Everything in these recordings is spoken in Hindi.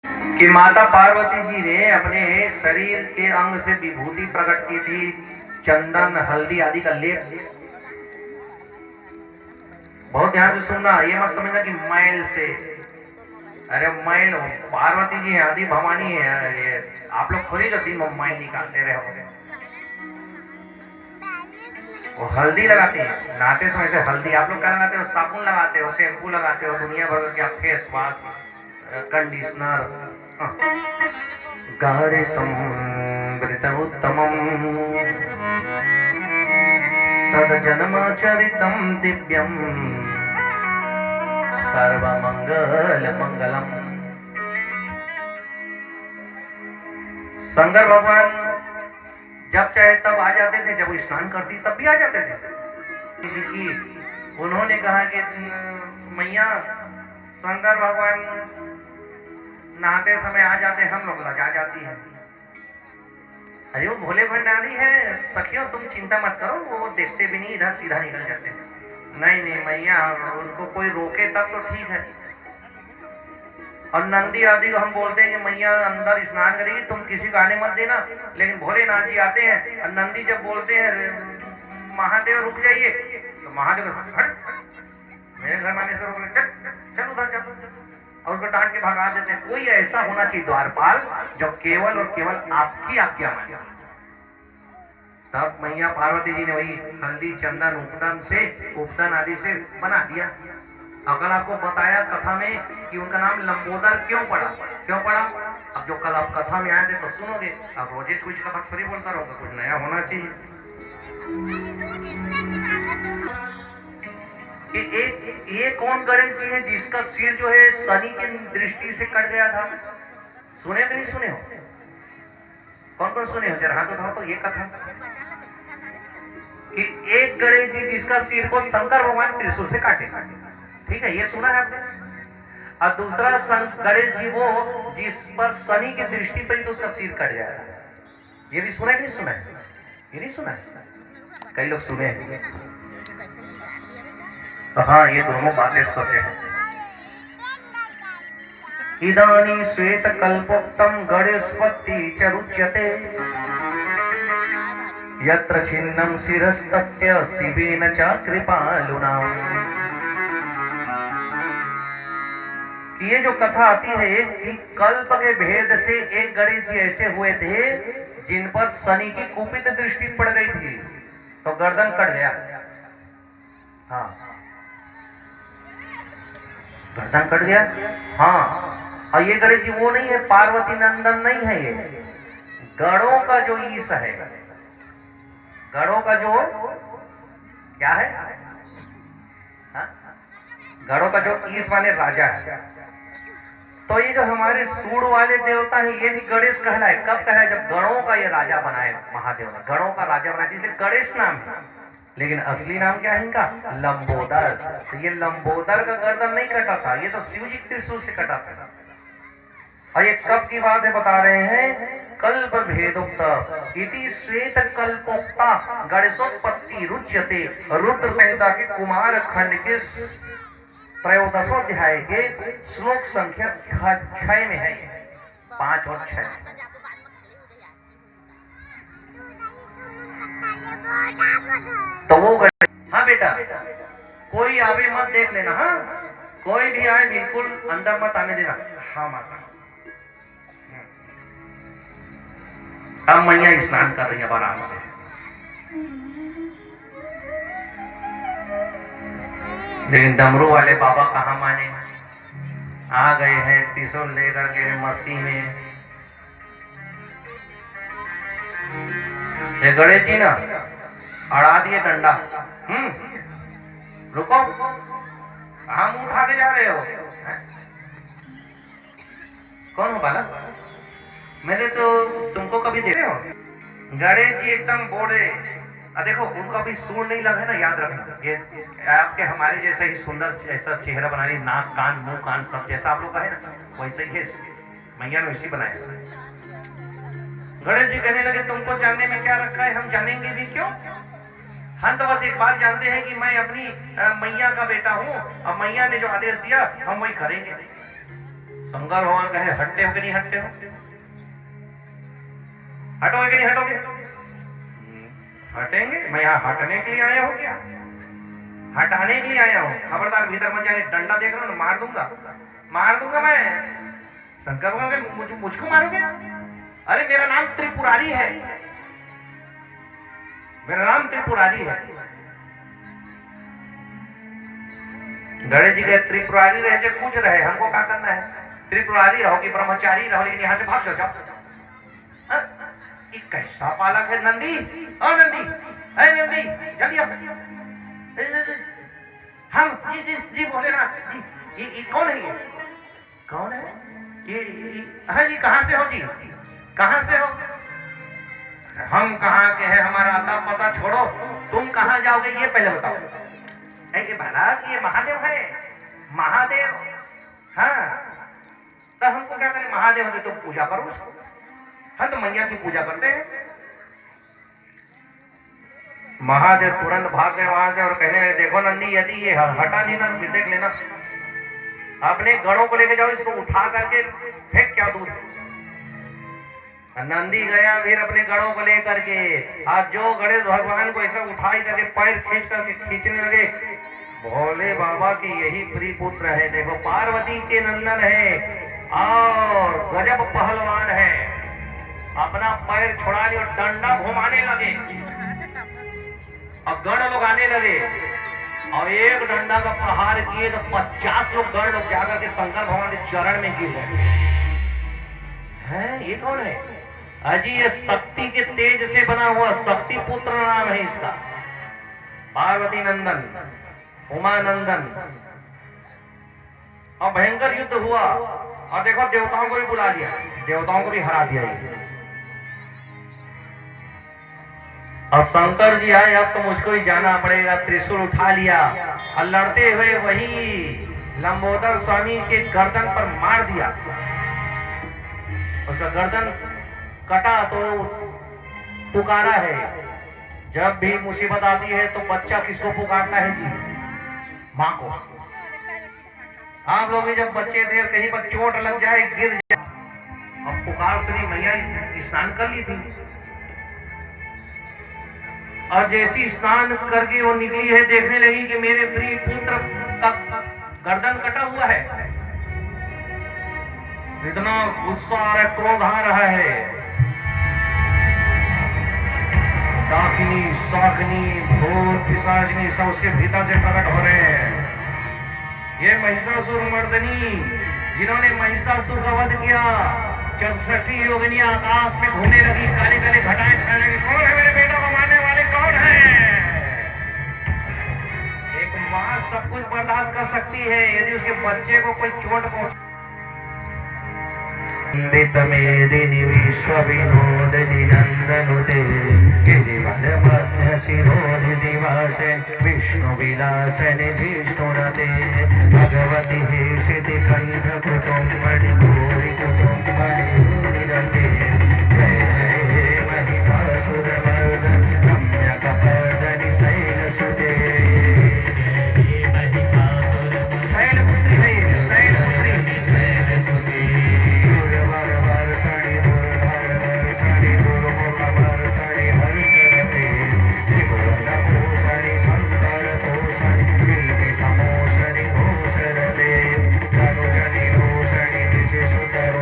कि माता पार्वती जी ने अपने शरीर के अंग से विभूति प्रकट की थी, चंदन हल्दी आदि का लेप। बहुत ध्यान से सुनना, ये मत समझना कि मैल से, अरे मैल पार्वती जी है, आदि भवानी है, ये आप लोग थोड़ी जो दिन में मैल निकालते रहे। वो हल्दी लगाती है नहाते समय से, हल्दी आप लोग क्या लगाते हो, साबुन लगाते हो, शैम्पू लगाते हो, दुनिया भर का फेस वाश, कंडीशनर। गाढ़े समृत उत्तमम तद जन्मचरितम दिव्यम सर्वमंगल मंगलम। शंकर भगवान जब चाहे तब आ जाते थे, जब वो स्नान करती तब भी आ जाते थे। उन्होंने कहा कि मैया शंकर भगवान नहाते समय आ जाते, हम लोग लजा जाती है। अरे वो भोले भंडारी है सखियों, तुम चिंता मत करो, वो देखते भी नहीं, इधर सीधा निकल जाते। नहीं नहीं मैया, उनको कोई रोके तब तो ठीक है। और नंदी आदि को हम बोलते हैं कि मैया अंदर स्नान करेगी, तुम किसी को आने मत देना। लेकिन भोलेनाथ जी आते हैं और नंदी जब बोलते हैं महादेव रुक जाइए, तो महादेव मेरे घर में आने से रोक रहे, चल उधर चल, और उसको डांट के भगा देते हैं। कोई ऐसा होना चाहिए द्वारपाल जो केवल और केवल आपकी आज्ञा माने। तब मैया पार्वती जी ने वही हल्दी चंदन उपटन आदि से बना दिया। अगर आपको बताया कथा में कि उनका नाम लंबोदर क्यों पड़ा। अब जो कल आप कथा में आए थे तो सुनोगे, अब रोजे कुछ कथा थोड़ी बोलता रहोगे, कुछ नया होना चाहिए। ये कौन गणेश जी है जिसका सिर जो है शनि की दृष्टि से कट गया था? सुने कि नहीं सुने हो? कौन कौन सुने हो? जरा हाथ उठाओ तो। ये कथा कि एक गणेश जी जिसका सिर को शंकर भगवान त्रिशूल से काटे, ठीक है, ये सुना है आपने। और दूसरा गणेश जी वो जिस पर शनि की दृष्टि पड़ी तो उसका सिर कट गया, ये भी सुना है कि नहीं सुना है? ये नहीं सुना है, कई लोग सुने हैं। तो हाँ, ये दोनों बातें सत्य हैं। इदानी श्वेत कल्पोक्तम गणेशपति च रुच्यते यत्र छिन्नम शिरस्तस्य शिवेन च कृपालुना। ये जो कथा आती है कि कल्प के भेद से एक गणेश जी ऐसे हुए थे जिन पर शनि की कुपित दृष्टि पड़ गई थी, तो गर्दन कट गया। हाँ, गर्दन कट गया। हाँ, और ये गणेश जी वो नहीं है, पार्वती नंदन नहीं है, ये गणों का जो ईश है, गणों का जो क्या है, गणों का जो ईश माने राजा है। तो ये जो हमारे सूड़ वाले देवता है ये भी गणेश कहलाए। कब कहलाए? जब गणों का ये राजा बनाए महादेव ने, गणों का राजा बनाए, जिसे गणेश नाम है। लेकिन असली नाम क्या है इनका? लंबोदर। तो ये लंबोदर का गर्दन नहीं कटा था, ये तो शिव जी त्रिशूल से कटा था। और ये कब की बात है बता रहे हैं, कल्प भेदोक्त इति श्वेत कल्पोक्ता गणेशोत्पत्ति रुच्यते, रुद्र संहिता के कुमार खंड के 13वें अध्याय के श्लोक संख्या 6 में है, 5 और 6। तो वो हाँ बेटा, कोई आवे मत देख लेना। हाँ, कोई भी आए बिल्कुल अंदर मत आने देना। हाँ माता, अब मैया स्नान कर रही है आराम से। लेकिन डमरू वाले बाबा कहाँ माने, आ गए हैं त्रिशूल लेकर के मस्ती में। ये गणेश जी ना अड़ा दिए डंडा। रुको, कहाँ मुंह उठा के जा रहे हो? कौन हो बाला? मैंने तो तुमको कभी देखे हो? गणेश जी एकदम बोले। देखो उनका भी सूर नहीं लगा है ना, याद रखना। ये आपके हमारे जैसा ही सुंदर ऐसा चेहरा बनानी, नाक कान मुंह कान सब जैसा आप लोग का है ना, वैसे ही है। मैया ने इसी बनाया। गणेश जी कहने लगे तुमको जानने में क्या रखा है, हम जानेंगे भी क्यों। हम तो बस एक बात जानते हैं कि मैं अपनी मैया का बेटा हूँ, और मैया ने जो आदेश दिया हम वही करेंगे। शंकर भगवान कहे हटते हो कि नहीं हटते हो? हटोगे कि नहीं हटोगे? हटेंगे। मैं यहाँ हटने के लिए आया हूँ क्या? हटाने के लिए आया हूँ। खबरदार भीतर मत जाए, डंडा देख रहा हूँ मार दूंगा मैं। शंकर भगवान मुझको मारोगे? अरे मेरा नाम त्रिपुरारी है, मेरा नाम त्रिपुरारी है। गणेश जी के त्रिपुरारी रहे जो कुछ रहे, हमको क्या करना है? त्रिपुरारी रहो कि ब्रह्मचारी रहो, लेकिन यहाँ से भाग जाओ। कैसा पालक है नंदी? ओ नंदी, अरे नंदी जल्दी आओ। हम जी भोलेनाथ जी, ये कौन है? ये कौन है? ये हाँ जी, कहाँ से हो जी? कहाँ से हो? हम कहाँ के हैं, हमारा आता पता छोड़ो, तुम कहाँ जाओगे ये पहले बताओ। ऐसे भला ये महादेव है, महादेव। हाँ तो हमको क्या करें? महादेव है तो पूजा करो उसको। हम तो मैया की पूजा करते हैं। महादेव तुरंत भाग गए वहां से और कहने लगे देखो नंदी, यदि ये हटा नहीं ना फिर देख लेना, अपने गणों को लेके जाओ, इसको उठा करके फेंक क्या दूर। नंदी गया फिर अपने गणों को लेकर के, आज जो गणेश भगवान को ऐसा उठाई करके पैर खींच करके खींचने लगे। भोले बाबा की यही प्रिय पुत्र है, देखो पार्वती के नंदन है और गजब पहलवान है। अपना पैर छुड़ा लिया और डंडा घुमाने लगे और गण लोग आने लगे और एक डंडा का प्रहार किए तो 50 लोग गण लोग जाकर के शंकर भगवान के चरण में गिर गए। हैं ये कौन है? अजी ये शक्ति के तेज से बना हुआ शक्ति पुत्र नाम है इसका, पार्वती नंदन, उमानंदन। और भयंकर युद्ध हुआ और देखो देवताओं को भी बुला लिया, देवताओं को भी हरा दिया। और शंकर जी आए, अब तो मुझको ही जाना पड़ेगा। त्रिशूल उठा लिया और लड़ते हुए वही लंबोदर स्वामी के गर्दन पर मार दिया। उसका गर्दन कटा तो पुकारा है। जब भी मुसीबत आती है तो बच्चा किसको पुकारता है जी? माँ को। आप लोग भी जब बच्चे थे कहीं पर चोट लग जाए, गिर जाए, अब पुकार श्री मैया स्नान कर ली थी और जैसी स्नान करके वो निकली है, देखने लगी कि मेरे प्रिय पुत्र का गर्दन कटा हुआ है। इतना गुस्सा आ रहा है, क्रोध आ रहा है। डाकिनी, शाकिनी, भूत, पिशाचिनी सब उसके भीतर से प्रकट हो रहे हैं। ये महिषासुर मर्दनी जिन्होंने महिषासुर का वध किया, 64 योगिनियां आकाश में घूमने लगी, काले काले घटाएं छाने लगी। कौन है मेरे बेटा को मारने वाले? कौन है? एक माँ सब कुछ बर्दाश्त कर सकती है, यदि उसके बच्चे को कोई चोट पहुंच। मेदिनी विश्व विनोदिनी नंदनुते गिरिवर मध्य शिरोधि दिवासे विष्णु विलासनि विष्णुरते भगवती हेषिति कंठ कुटुम्बनि भूरि कुटुम्बनि निरते जय जय महिषासुरमर्दनि रम्यकपर्दनि शैलसुते। शैलपुत्री है, शैलपुत्री समोसरि घोषरते तनुजनि भूषणि दिशि सुतरो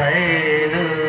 सैर